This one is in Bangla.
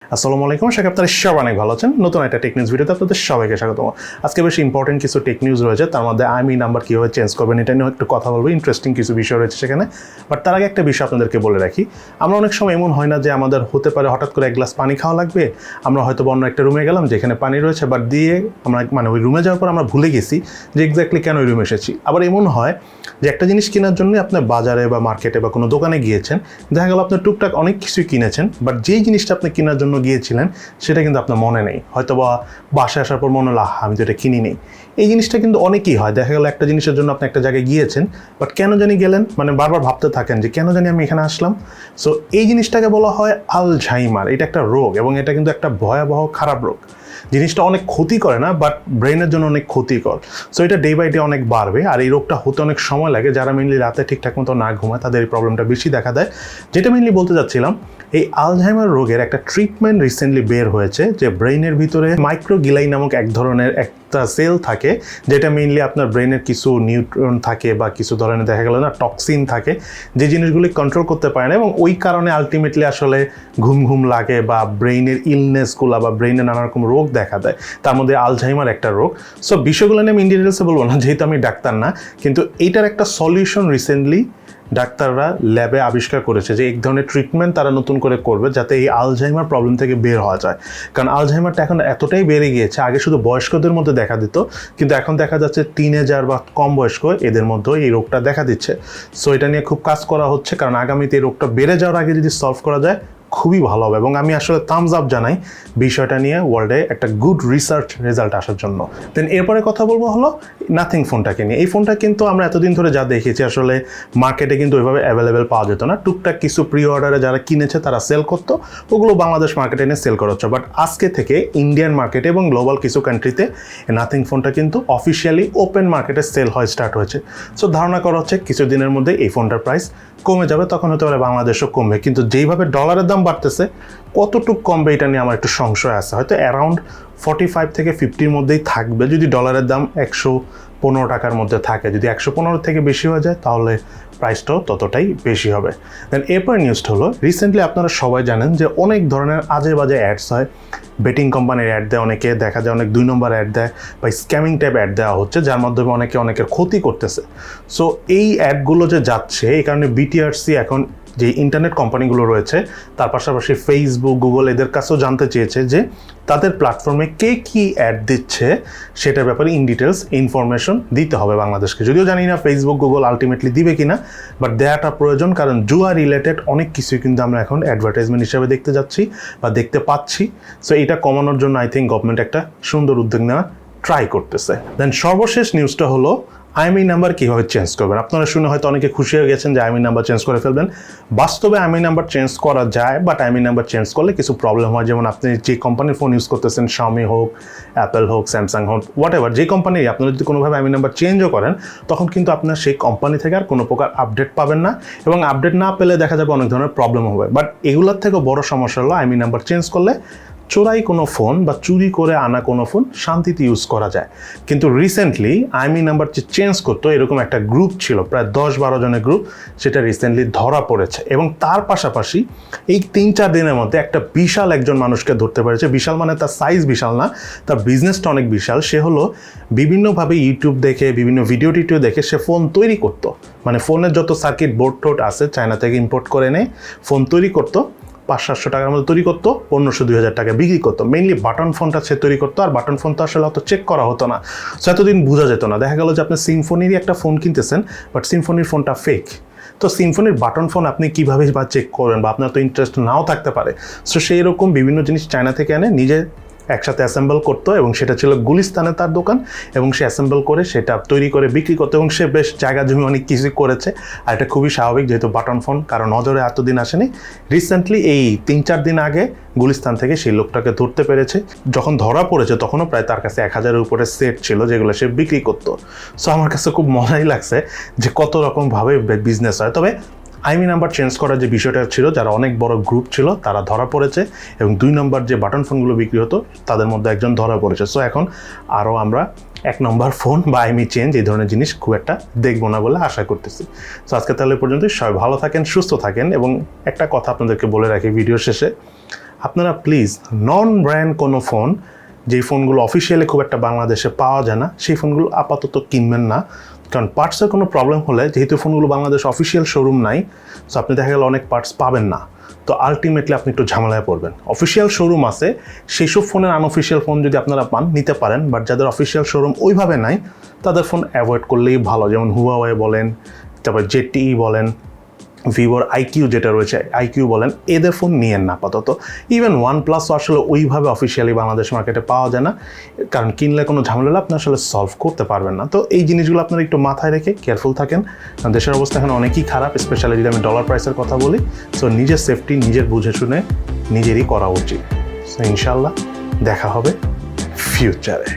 আসসালামু আলাইকুম, আশা করি আপনারা সবাই অনেক ভালো আছেন। নতুন একটা টেক নিউজ ভিডিওতে আপনাদের সবাইকে স্বাগতম। আজকে বেশ ইম্পর্টেন্ট কিছু টেক নিউজ রয়েছে, তার মধ্যে IMEI নাম্বার কীভাবে চেঞ্জ করবেন এটা নিয়ে একটু কথা বলবো। ইন্টারেস্টিং কিছু বিষয় রয়েছে সেখানে। বাট তার আগে একটা বিষয় আপনাদেরকে বলে রাখি, আমরা অনেক সময় এমন হয় না যে আমাদের হতে পারে হঠাৎ করে এক গ্লাস পানি খাওয়া লাগবে, আমরা হয়তো অন্য একটা রুমে গেলাম যেখানে পানি রয়েছে, বাট দিয়ে আমরা ওই রুমে যাওয়ার পর আমরা ভুলে গেছি যে এক্স্যাক্টলি কেন ওই রুমে এসেছি। আবার এমন হয় যে একটা জিনিস কেনার জন্য আপনি বাজারে বা মার্কেটে বা কোনো দোকানে গিয়েছেন, দেখা গেল আপনার টুকটাক অনেক কিছুই কিনেছেন, বাট যেই জিনিসটা আপনি কেনার জন্য গিয়েছিলেন সেটা কিন্তু আপনার মনে নেই। হয়তো বা বাসায় আসার পর মনে হলো আমি তো এটা কিনি নেই। এই জিনিসটা কিন্তু অনেকেই হয়। দেখা গেল একটা জিনিসের জন্য আপনি একটা জায়গায় গিয়েছেন, বাট কেন জানি গেলেন, বারবার ভাবতে থাকেন যে কেন জানি আমি এখানে আসলাম। সো এই জিনিসটাকে বলা হয় আলঝাইমার। এটা একটা রোগ এবং এটা কিন্তু একটা ভয়াবহ খারাপ রোগ। জিনিসটা অনেক ক্ষতি করে না, বাট ব্রেনের জন্য অনেক ক্ষতিকর। সো এটা ডে বাই ডে অনেক বাড়বে, আর এই রোগটা হতে অনেক সময় লাগে। যারা মেনলি রাতে ঠিকঠাক মতো না ঘুমায় তাদের এই প্রবলেমটা বেশি দেখা দেয়। যেটা মেনলি বলতে চাচ্ছিলাম, এই আলঝাইমার রোগের একটা ট্রিটমেন্ট রিসেন্টলি বের হয়েছে, যে ব্রেইনের ভিতরে মাইক্রোগিলাই নামক এক ধরনের একটা সেল থাকে, যেটা মেইনলি আপনার ব্রেইনের কিছু নিউট্রন থাকে বা কিছু ধরনের দেখা গেল না টক্সিন থাকে, যে জিনিসগুলি কন্ট্রোল করতে পারে না, এবং ওই কারণে আলটিমেটলি আসলে ঘুম ঘুম লাগে বা ব্রেইনের ইলনেসগুলো বা ব্রেইনে নানা রকম রোগ দেখা দেয়। তার মধ্যে আলঝাইমার একটা রোগ। সো বিষয়গুলো নিয়ে আমি ইন ডিটেলসে বলবো না, যেহেতু আমি ডাক্তার না, কিন্তু এইটার একটা সলিউশন রিসেন্টলি ডাক্তাররা ল্যাবে আবিষ্কার করেছে, যে এক ধরনের ট্রিটমেন্ট তারা নতুন করে করবে যাতে এই আলঝাইমার প্রবলেম থেকে বের হওয়া যায়। কারণ আলঝাইমারটা এখন এতটাই বেড়ে গিয়েছে, আগে শুধু বয়স্কদের মধ্যে দেখা দিত, কিন্তু এখন দেখা যাচ্ছে টিনেজার বা কম বয়স্ক এদের মধ্যেও এই রোগটা দেখা দিচ্ছে। সো এটা নিয়ে খুব কাজ করা হচ্ছে, কারণ আগামীতে এই রোগটা বেড়ে যাওয়ার আগে যদি সলভ করা যায় খুবই ভালো হবে। এবং আমি আসলে থামস আপ জানাই বিষয়টা নিয়ে ওয়ার্ল্ডে একটা গুড রিসার্চ রেজাল্ট আসার জন্য। দেন এরপরে কথা বলবো হলো নাথিং ফোনটাকে নিয়ে। এই ফোনটা কিন্তু আমরা এতদিন ধরে যা দেখেছি আসলে মার্কেটে কিন্তু ওইভাবে অ্যাভেলেবেল পাওয়া যেত না। টুকটাক কিছু প্রি অর্ডারে যারা কিনেছে তারা সেল করতো, ওগুলো বাংলাদেশ মার্কেটে এনে সেল করা হচ্ছে। বাট আজকে থেকে ইন্ডিয়ান মার্কেটে এবং গ্লোবাল কিছু কান্ট্রিতে নাথিং ফোনটা কিন্তু অফিসিয়ালি ওপেন মার্কেটে সেল হয় স্টার্ট হয়েছে। সো ধারণা করা হচ্ছে কিছুদিনের মধ্যে এই ফোনটার প্রাইস কমে যাবে, তখন হতে পারে বাংলাদেশও কমবে। কিন্তু যেইভাবে ডলারের দাম বাড়তেছে, কতটুকু কমবে এটা নিয়ে আমার একটু সংশয় আছে। হয়তো অ্যারাউন্ড 45 থেকে 50-র মধ্যেই থাকবে, যদি ডলারের দাম 115 টাকার মধ্যে থাকে। যদি 115 থেকে বেশি হয়ে যায় তাহলে প্রাইসটাও ততটাই বেশি হবে। দেন এরপর নিউজটা হলো, রিসেন্টলি আপনারা সবাই জানেন যে অনেক ধরনের আজে বাজে অ্যাডস হয়। বেটিং কোম্পানির অ্যাড দেয়, অনেকে দেখা যায় অনেক 2 নম্বর অ্যাড দেয় বা স্ক্যামিং টাইপ অ্যাড দেওয়া হচ্ছে, যার মাধ্যমে অনেকের ক্ষতি করতেছে। সো এই অ্যাডগুলো যে যাচ্ছে, এই কারণে BTRC এখন যে ইন্টারনেট কোম্পানিগুলো রয়েছে, তার পাশাপাশি ফেসবুক, গুগল এদের কাছেও জানতে চেয়েছে যে তাদের প্ল্যাটফর্মে কে কী অ্যাড দিচ্ছে সেটার ব্যাপারে ইন ডিটেলস ইনফরমেশন দিতে হবে বাংলাদেশকে। যদিও জানি না ফেসবুক, গুগল আলটিমেটলি দিবে কিনা, বাট দেওয়াটা প্রয়োজন, কারণ জুয়া রিলেটেড অনেক কিছুই কিন্তু আমরা এখন অ্যাডভার্টাইজমেন্ট হিসেবে দেখতে যাচ্ছি বা দেখতে পাচ্ছি। সো এটা কমানোর জন্য আই থিঙ্ক গভর্নমেন্ট একটা সুন্দর উদ্যোগ নেওয়া ট্রাই করতেছে। দেন সর্বশেষ নিউজটা হলো IMEI নাম্বার কীভাবে চেঞ্জ করবেন। আপনারা শুনে হয়তো অনেকে খুশি হয়ে গেছেন যে IMEI নাম্বার চেঞ্জ করে ফেলবেন। বাস্তবে IMEI নাম্বার চেঞ্জ করা যায়, বাট IMEI নাম্বার চেঞ্জ করলে কিছু প্রবলেম হয়। যেমন আপনি যে কোম্পানির ফোন ইউজ করতেছেন, Xiaomi হোক, অ্যাপেল হোক, স্যামসাং হোক, হোয়াট এভার, যে কোম্পানির আপনারা যদি কোনোভাবে IMEI নাম্বার চেঞ্জও করেন, তখন কিন্তু আপনার সেই কোম্পানি থেকে আর কোনো প্রকার আপডেট পাবেন না, এবং আপডেট না পেলে দেখা যাবে অনেক ধরনের প্রবলেম হবে। বাট এগুলোর থেকেও বড় সমস্যা হলো IMEI নাম্বার চেঞ্জ করলে চোরাই কোনো ফোন বা চুরি করে আনা কোনো ফোন শান্তিতে ইউজ করা যায়। কিন্তু রিসেন্টলি IMEI নাম্বার যে চেঞ্জ করতো এরকম একটা গ্রুপ ছিল, প্রায় 10-12 জনের গ্রুপ, সেটা রিসেন্টলি ধরা পড়েছে। এবং তার পাশাপাশি এই 3-4 দিনের মধ্যে একটা বিশাল একজন মানুষকে ধরতে পেরেছে। বিশাল মানে তার সাইজ বিশাল না, তার বিজনেসটা অনেক বিশাল। সে হলো বিভিন্নভাবে ইউটিউব দেখে, বিভিন্ন ভিডিও টিডিও দেখে সে ফোন তৈরি করতো। ফোনের যত সার্কিট বোর্ড টোড আছে চায়না থেকে ইম্পোর্ট করে এনে ফোন তৈরি করতো, 500-700 টাকার মধ্যে তৈরি করতো, 1500-2000 টাকা বিক্রি করতো। মেইনলি বাটন ফোনটা সে তৈরি করতো, আর বাটন ফোন তো আসলে অত চেক করা হতো না, সো এতদিন বোঝা যেত না। দেখা গেল যে আপনি সিম্ফনিরই একটা ফোন কিনতেছেন, বাট সিম্ফনির ফোনটা ফেক। তো সিম্ফনির বাটন ফোন আপনি কীভাবে বা চেক করবেন, বা আপনার তো ইন্টারেস্ট নাও থাকতে পারে। সো সেই রকম বিভিন্ন জিনিস চায়না থেকে এনে নিজে একসাথে অ্যাসেম্বল করতো, এবং সেটা ছিল গুলিস্তানে তার দোকান, এবং সে অ্যাসেম্বল করে সেটা তৈরি করে বিক্রি করতো, এবং সে বেশ জায়গা জমি অনেক কিছু করেছে। আর এটা খুবই স্বাভাবিক, যেহেতু বাটন ফোন কারণ নজরে এতদিন আসেনি। রিসেন্টলি এই 3-4 দিন আগে গুলিস্তান থেকে সেই লোকটাকে ধরতে পেরেছে। যখন ধরা পড়েছে তখনও প্রায় তার কাছে 1000-এর উপরে সেট ছিল, যেগুলো সে বিক্রি করতো। সো আমার কাছে খুব মজাই লাগছে যে কত রকমভাবে বিজনেস হয়। তবে IMEI নাম্বার চেঞ্জ করার যে বিষয়টা ছিল, যারা অনেক বড় গ্রুপ ছিল তারা ধরা পড়েছে, এবং 2 নম্বর যে বাটন ফোনগুলো বিক্রি হতো তাদের মধ্যে একজন ধরা পড়েছে। সো এখন আরও আমরা 1 নম্বর ফোন বা IMEI চেঞ্জ এই ধরনের জিনিস খুব একটা দেখবো না বলে আশা করতেছি। সো আজকে তাহলে পর্যন্ত সবাই ভালো থাকেন, সুস্থ থাকেন, এবং একটা কথা আপনাদেরকে বলে রাখি ভিডিও শেষে, আপনারা প্লিজ নন ব্র্যান্ড কোনো ফোন, যেই ফোনগুলো অফিসিয়ালি খুব একটা বাংলাদেশে পাওয়া যায় না, সেই ফোনগুলো আপাতত কিনবেন না। কারণ পার্টসের কোনো প্রবলেম হলে, যেহেতু ফোনগুলো বাংলাদেশ অফিসিয়াল শোরুম নাই, সো আপনি দেখা গেল অনেক পার্টস পাবেন না, তো আলটিমেটলি আপনি একটু ঝামেলায় পড়বেন। অফিসিয়াল শোরুম আছে, সেই সব ফোনের আনঅফিসিয়াল ফোন যদি আপনারা পান নিতে পারেন, বাট যাদের অফিসিয়াল শোরুম ওইভাবে নাই তাদের ফোন অ্যাভয়েড করলেই ভালো। যেমন হুয়াওয়ে বলেন, তারপর জেটিই বলেন, ভিভোর আইকিউ যেটা রয়েছে আইকিউ বলেন, এদের ফোন নিয়েন না আপাতত। ইভেন ওয়ানপ্লাসও আসলে ওইভাবে অফিসিয়ালি বাংলাদেশ মার্কেটে পাওয়া যায় না, কারণ কিনলে কোনো ঝামেলা আপনি আসলে সলভ করতে পারবেন না। তো এই জিনিসগুলো আপনারা একটু মাথায় রেখে কেয়ারফুল থাকেন, কারণ দেশের অবস্থা এখন অনেকই খারাপ, স্পেশালি যদি আমি ডলার প্রাইসের কথা বলি। সো নিজের সেফটি নিজের বুঝে শুনে নিজেরই করা উচিত। সো ইনশাল্লাহ দেখা হবে ফিউচারে।